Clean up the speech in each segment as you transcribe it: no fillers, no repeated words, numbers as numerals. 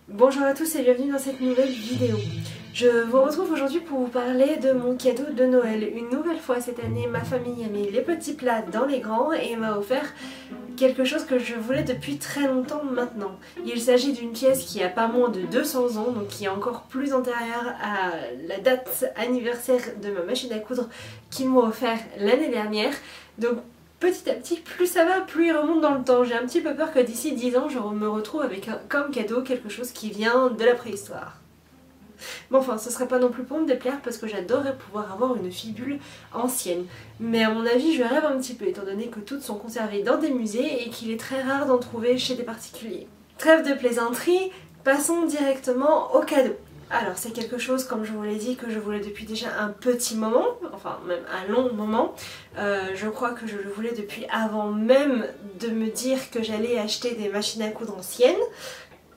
Bonjour à tous et bienvenue dans cette nouvelle vidéo. Je vous retrouve aujourd'hui pour vous parler de mon cadeau de Noël. Une nouvelle fois cette année, ma famille a mis les petits plats dans les grands et m'a offert quelque chose que je voulais depuis très longtemps maintenant. Il s'agit d'une pièce qui a pas moins de 200 ans, donc qui est encore plus antérieure à la date anniversaire de ma machine à coudre qu'ils m'ont offert l'année dernière. Donc petit à petit, plus ça va, plus il remonte dans le temps. J'ai un petit peu peur que d'ici 10 ans, je me retrouve avec comme cadeau quelque chose qui vient de la préhistoire. Bon enfin, ce serait pas non plus pour me déplaire parce que j'adorerais pouvoir avoir une fibule ancienne. Mais à mon avis, je rêve un petit peu étant donné que toutes sont conservées dans des musées et qu'il est très rare d'en trouver chez des particuliers. Trêve de plaisanterie, passons directement au cadeau. Alors c'est quelque chose, comme je vous l'ai dit, que je voulais depuis déjà un petit moment, enfin même un long moment. Je crois que je le voulais depuis avant même de me dire que j'allais acheter des machines à coudre anciennes.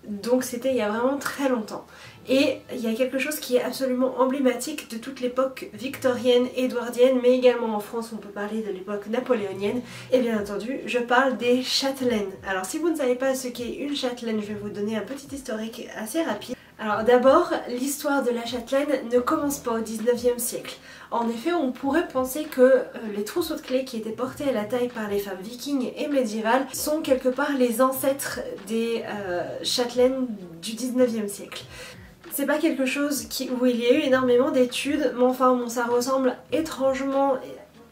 Donc c'était il y a vraiment très longtemps. Et il y a quelque chose qui est absolument emblématique de toute l'époque victorienne, édouardienne, mais également en France on peut parler de l'époque napoléonienne. Et bien entendu, je parle des châtelaines. Alors si vous ne savez pas ce qu'est une châtelaine, je vais vous donner un petit historique assez rapide. Alors d'abord, l'histoire de la châtelaine ne commence pas au 19e siècle. En effet, on pourrait penser que les trousseaux de clés qui étaient portés à la taille par les femmes vikings et médiévales sont quelque part les ancêtres des châtelaines du 19e siècle. C'est pas quelque chose où il y a eu énormément d'études, mais enfin bon, ça ressemble étrangement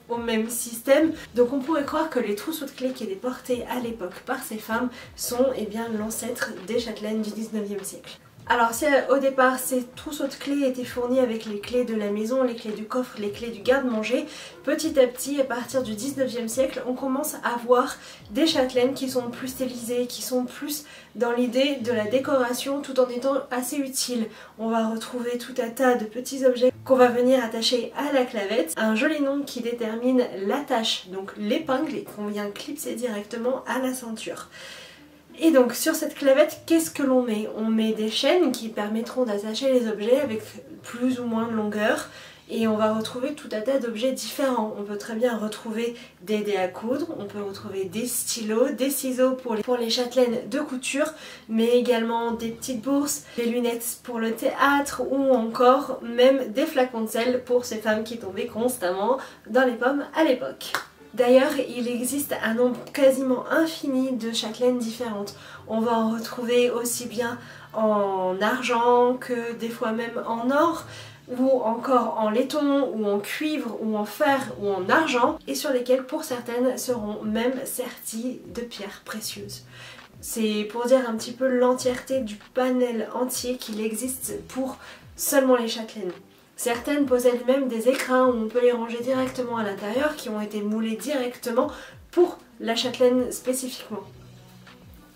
au même système. Donc on pourrait croire que les trousseaux de clés qui étaient portés à l'époque par ces femmes sont bien l'ancêtre des châtelaines du 19e siècle. Alors si au départ ces trousseaux de clés étaient fournis avec les clés de la maison, les clés du coffre, les clés du garde-manger, petit à petit, à partir du 19e siècle, on commence à voir des châtelaines qui sont plus stylisées, qui sont plus dans l'idée de la décoration tout en étant assez utiles. On va retrouver tout un tas de petits objets qu'on va venir attacher à la clavette, un joli nom qui détermine l'attache, donc l'épingle, et qu'on vient clipser directement à la ceinture. Et donc sur cette clavette, qu'est-ce que l'on met? On met des chaînes qui permettront d'attacher les objets avec plus ou moins de longueur et on va retrouver tout un tas d'objets différents. On peut très bien retrouver des dés à coudre, on peut retrouver des stylos, des ciseaux pour les châtelaines de couture, mais également des petites bourses, des lunettes pour le théâtre ou encore même des flacons de sel pour ces femmes qui tombaient constamment dans les pommes à l'époque. D'ailleurs, il existe un nombre quasiment infini de châtelaines différentes. On va en retrouver aussi bien en argent que des fois même en or, ou encore en laiton, ou en cuivre, ou en fer, ou en argent, et sur lesquelles pour certaines seront même serties de pierres précieuses. C'est pour dire un petit peu l'entièreté du panel entier qu'il existe pour seulement les châtelaines. Certaines possèdent même des écrins où on peut les ranger directement à l'intérieur qui ont été moulés directement pour la châtelaine spécifiquement.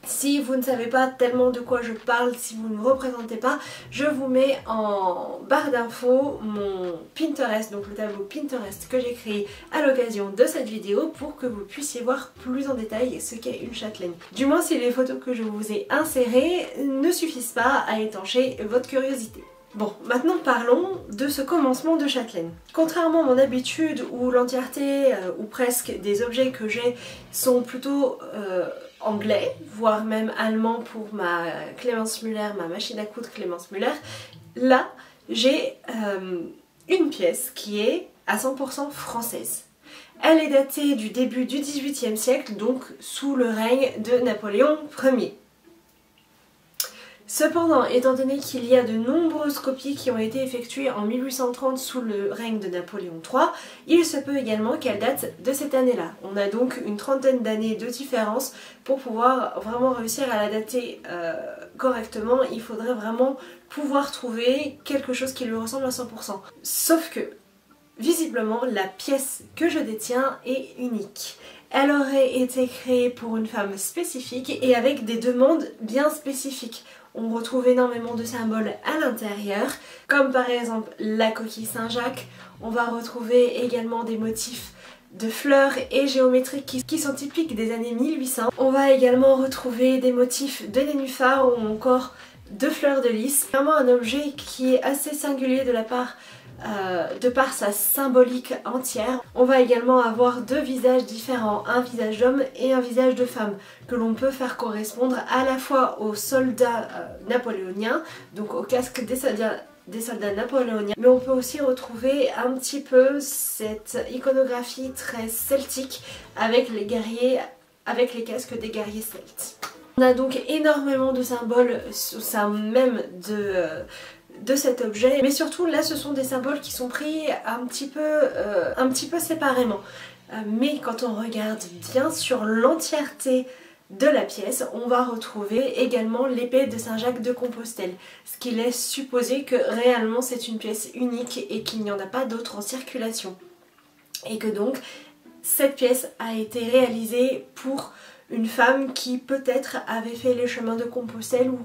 Si vous ne savez pas tellement de quoi je parle, si vous ne me représentez pas, je vous mets en barre d'infos mon Pinterest, donc le tableau Pinterest que j'ai créé à l'occasion de cette vidéo pour que vous puissiez voir plus en détail ce qu'est une châtelaine. Du moins si les photos que je vous ai insérées ne suffisent pas à étancher votre curiosité. Bon, maintenant parlons de ce commencement de châtelaine. Contrairement à mon habitude où l'entièreté ou presque des objets que j'ai sont plutôt anglais, voire même allemands pour ma Clemens Müller, ma machine à coudre Clemens Müller, là j'ai une pièce qui est à 100% française. Elle est datée du début du XVIIIe siècle, donc sous le règne de Napoléon Ier. Cependant, étant donné qu'il y a de nombreuses copies qui ont été effectuées en 1830 sous le règne de Napoléon III, il se peut également qu'elle date de cette année-là. On a donc une trentaine d'années de différence pour pouvoir vraiment réussir à la dater correctement. Il faudrait vraiment pouvoir trouver quelque chose qui lui ressemble à 100%. Sauf que, visiblement, la pièce que je détiens est unique. Elle aurait été créée pour une femme spécifique et avec des demandes bien spécifiques. On retrouve énormément de symboles à l'intérieur, comme par exemple la coquille Saint-Jacques. On va retrouver également des motifs de fleurs et géométriques qui sont typiques des années 1800. On va également retrouver des motifs de nénuphars ou encore de fleurs de lys. Vraiment un objet qui est assez singulier de la part de par sa symbolique entière. On va également avoir deux visages différents, un visage d'homme et un visage de femme, que l'on peut faire correspondre à la fois aux soldats napoléoniens, donc au casque des soldats napoléoniens, mais on peut aussi retrouver un petit peu cette iconographie très celtique avec les guerriers, avec les casques des guerriers celtes. On a donc énormément de symboles au sein même de cet objet, mais surtout là ce sont des symboles qui sont pris un petit peu séparément. Mais quand on regarde bien sur l'entièreté de la pièce, on va retrouver également l'épée de Saint-Jacques de Compostelle, ce qui laisse supposer que réellement c'est une pièce unique et qu'il n'y en a pas d'autres en circulation. Et que donc cette pièce a été réalisée pour une femme qui peut-être avait fait les chemins de Compostelle ou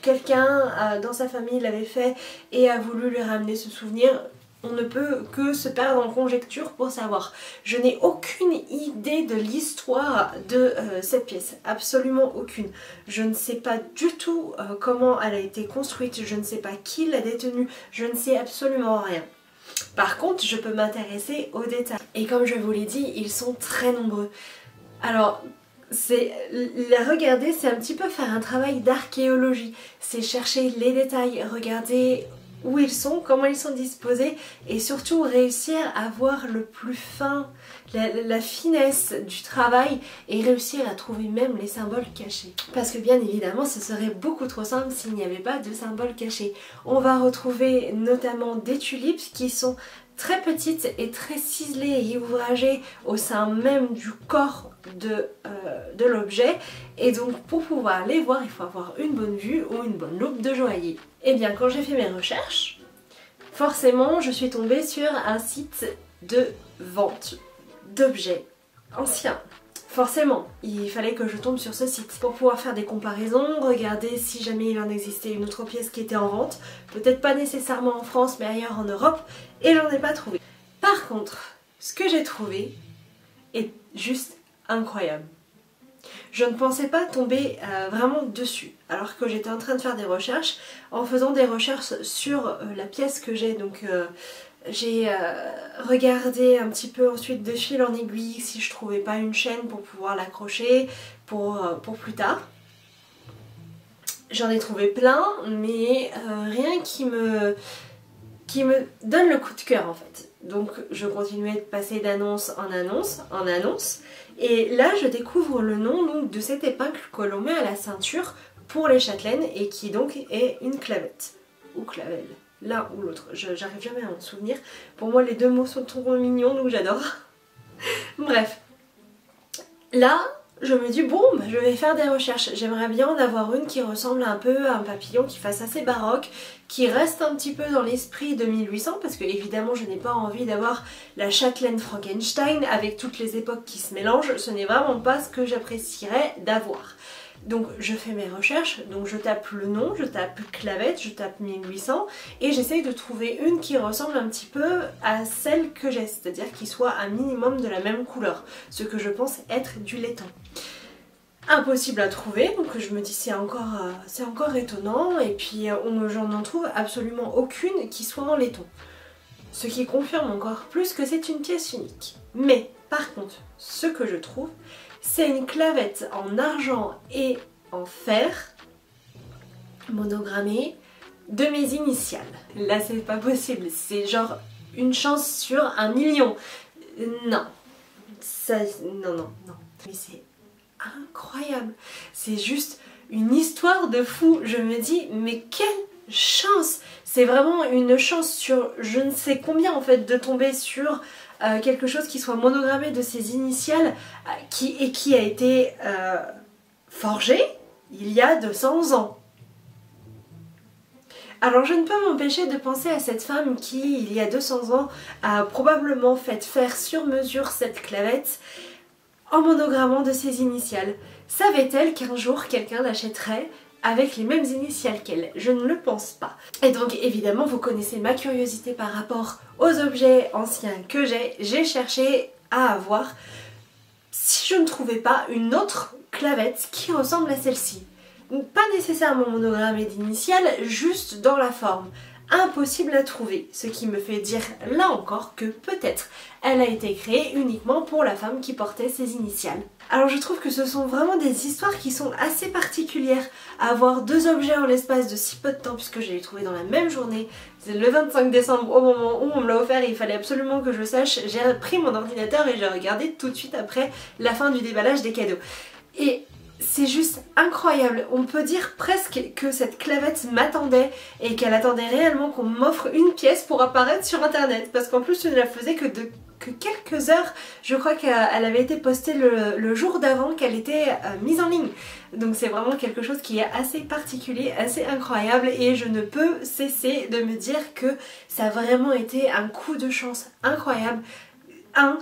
quelqu'un dans sa famille l'avait fait et a voulu lui ramener ce souvenir. On ne peut que se perdre en conjecture pour savoir. Je n'ai aucune idée de l'histoire de cette pièce, absolument aucune. Je ne sais pas du tout comment elle a été construite, je ne sais pas qui l'a détenue, je ne sais absolument rien. Par contre, je peux m'intéresser aux détails. Et comme je vous l'ai dit, ils sont très nombreux. Alors, la regarder, c'est un petit peu faire un travail d'archéologie. C'est chercher les détails, regarder où ils sont, comment ils sont disposés et surtout réussir à voir le plus fin, la finesse du travail et réussir à trouver même les symboles cachés. Parce que bien évidemment ce serait beaucoup trop simple s'il n'y avait pas de symboles cachés. On va retrouver notamment des tulipes qui sont très petites et très ciselées et ouvragées au sein même du corps de l'objet, et donc pour pouvoir les voir il faut avoir une bonne vue ou une bonne loupe de joaillier. Et bien quand j'ai fait mes recherches, forcément je suis tombée sur un site de vente d'objets anciens. Forcément, il fallait que je tombe sur ce site pour pouvoir faire des comparaisons, regarder si jamais il en existait une autre pièce qui était en vente, peut-être pas nécessairement en France mais ailleurs en Europe, et j'en ai pas trouvé. Par contre, ce que j'ai trouvé est juste incroyable. Je ne pensais pas tomber vraiment dessus, alors que j'étais en train de faire des recherches. En faisant des recherches sur la pièce que j'ai, donc j'ai regardé un petit peu ensuite de fil en aiguille si je trouvais pas une chaîne pour pouvoir l'accrocher pour plus tard. J'en ai trouvé plein, mais rien qui me donne le coup de cœur en fait. Donc je continuais de passer d'annonce en annonce en annonce, et là je découvre le nom donc, de cette épingle que l'on met à la ceinture pour les châtelaines et qui donc est une clavette ou clavelle, l'un ou l'autre, j'arrive jamais à m'en souvenir. Pour moi les deux mots sont trop mignons donc j'adore. Bref, là je me dis bon, bah, je vais faire des recherches. J'aimerais bien en avoir une qui ressemble un peu à un papillon, qui fasse assez baroque, qui reste un petit peu dans l'esprit de 1800, parce que évidemment je n'ai pas envie d'avoir la châtelaine Frankenstein avec toutes les époques qui se mélangent. Ce n'est vraiment pas ce que j'apprécierais d'avoir. Donc je fais mes recherches, donc je tape le nom, je tape clavette, je tape 1800 et j'essaye de trouver une qui ressemble un petit peu à celle que j'ai, c'est-à-dire qui soit un minimum de la même couleur, ce que je pense être du laiton. Impossible à trouver, donc je me dis c'est encore étonnant, et puis j'en en trouve absolument aucune qui soit en laiton. Ce qui confirme encore plus que c'est une pièce unique. Mais par contre, ce que je trouve, c'est une clavette en argent et en fer, monogrammée, de mes initiales. Là c'est pas possible, c'est genre une chance sur 1 million. Non, ça, non. Mais c'est incroyable, c'est juste une histoire de fou. Je me dis mais quelle chance, c'est vraiment une chance sur je ne sais combien en fait de tomber sur quelque chose qui soit monogrammé de ses initiales qui a été forgé il y a 200 ans. Alors je ne peux m'empêcher de penser à cette femme qui, il y a 200 ans, a probablement fait faire sur mesure cette clavette en monogrammant de ses initiales. Savait-elle qu'un jour quelqu'un l'achèterait avec les mêmes initiales qu'elle? Je ne le pense pas. Et donc évidemment vous connaissez ma curiosité par rapport aux objets anciens que j'ai cherché à avoir si je ne trouvais pas une autre clavette qui ressemble à celle-ci. Pas nécessairement monogrammée d'initiales, juste dans la forme. impossible à trouver, ce qui me fait dire là encore que peut-être elle a été créée uniquement pour la femme qui portait ses initiales. Alors je trouve que ce sont vraiment des histoires qui sont assez particulières. Avoir deux objets en l'espace de si peu de temps, puisque je l'ai trouvé dans la même journée, c'est le 25 décembre au moment où on me l'a offert et il fallait absolument que je le sache, j'ai pris mon ordinateur et j'ai regardé tout de suite après la fin du déballage des cadeaux. Et c'est juste incroyable, on peut dire presque que cette clavette m'attendait et qu'elle attendait réellement qu'on m'offre une pièce pour apparaître sur internet, parce qu'en plus je ne la faisais que quelques heures. Je crois qu'elle avait été postée le jour d'avant qu'elle était mise en ligne, donc c'est vraiment quelque chose qui est assez particulier, assez incroyable, et je ne peux cesser de me dire que ça a vraiment été un coup de chance incroyable,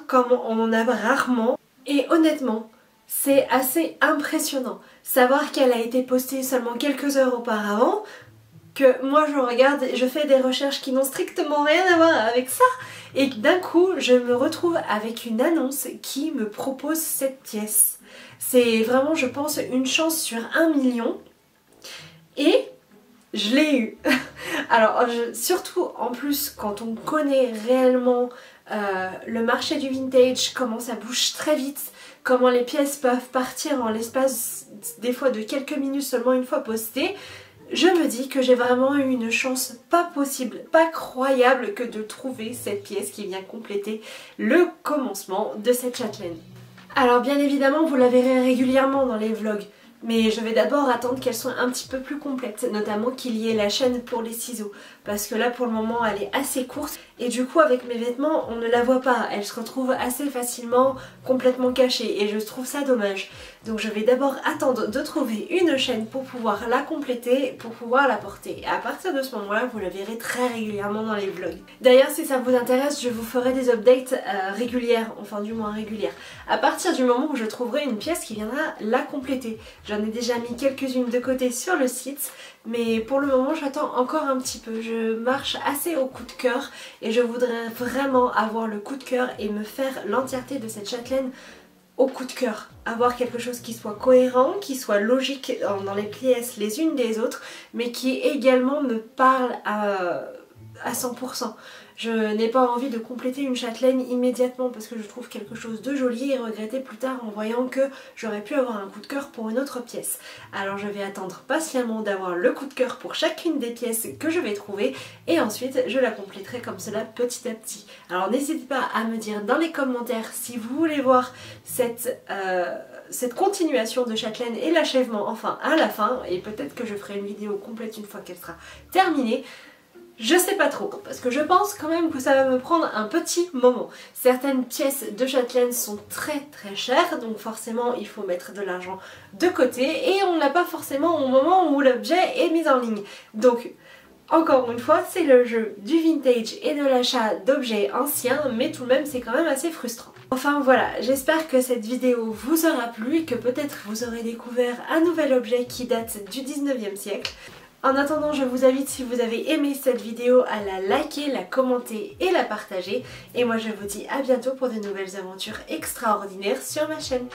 comme on en a rarement, et honnêtement c'est assez impressionnant. Savoir qu'elle a été postée seulement quelques heures auparavant, que moi je regarde et je fais des recherches qui n'ont strictement rien à voir avec ça, et d'un coup je me retrouve avec une annonce qui me propose cette pièce. C'est vraiment, je pense, une chance sur 1 million, et je l'ai eu. Alors surtout en plus quand on connaît réellement le marché du vintage, comment ça bouge très vite, comment les pièces peuvent partir en l'espace des fois de quelques minutes seulement une fois postées, je me dis que j'ai vraiment eu une chance pas possible, pas croyable que de trouver cette pièce qui vient compléter le commencement de cette châtelaine. Alors bien évidemment vous la verrez régulièrement dans les vlogs, mais je vais d'abord attendre qu'elle soit un petit peu plus complète, notamment qu'il y ait la chaîne pour les ciseaux, parce que là pour le moment elle est assez courte et du coup avec mes vêtements on ne la voit pas, elle se retrouve assez facilement complètement cachée et je trouve ça dommage. Donc je vais d'abord attendre de trouver une chaîne pour pouvoir la compléter, pour pouvoir la porter, et à partir de ce moment là vous la verrez très régulièrement dans les vlogs. D'ailleurs si ça vous intéresse je vous ferai des updates régulières, enfin du moins régulières, à partir du moment où je trouverai une pièce qui viendra la compléter. J'en ai déjà mis quelques-unes de côté sur le site, mais pour le moment j'attends encore un petit peu. Je marche assez au coup de cœur et je voudrais vraiment avoir le coup de cœur et me faire l'entièreté de cette châtelaine au coup de cœur. Avoir quelque chose qui soit cohérent, qui soit logique dans les pièces les unes des autres, mais qui également me parle à 100%. Je n'ai pas envie de compléter une châtelaine immédiatement parce que je trouve quelque chose de joli et regretter plus tard en voyant que j'aurais pu avoir un coup de cœur pour une autre pièce. Alors je vais attendre patiemment d'avoir le coup de cœur pour chacune des pièces que je vais trouver et ensuite je la compléterai comme cela petit à petit. Alors n'hésitez pas à me dire dans les commentaires si vous voulez voir cette continuation de châtelaine et l'achèvement enfin à la fin, et peut-être que je ferai une vidéo complète une fois qu'elle sera terminée. Je sais pas trop, parce que je pense quand même que ça va me prendre un petit moment. Certaines pièces de châtelaine sont très chères, donc forcément il faut mettre de l'argent de côté et on l'a pas forcément au moment où l'objet est mis en ligne. Donc encore une fois, c'est le jeu du vintage et de l'achat d'objets anciens, mais tout de même c'est quand même assez frustrant. Enfin voilà, j'espère que cette vidéo vous aura plu et que peut-être vous aurez découvert un nouvel objet qui date du 19e siècle. En attendant, je vous invite, si vous avez aimé cette vidéo, à la liker, la commenter et la partager. Et moi je vous dis à bientôt pour de nouvelles aventures extraordinaires sur ma chaîne.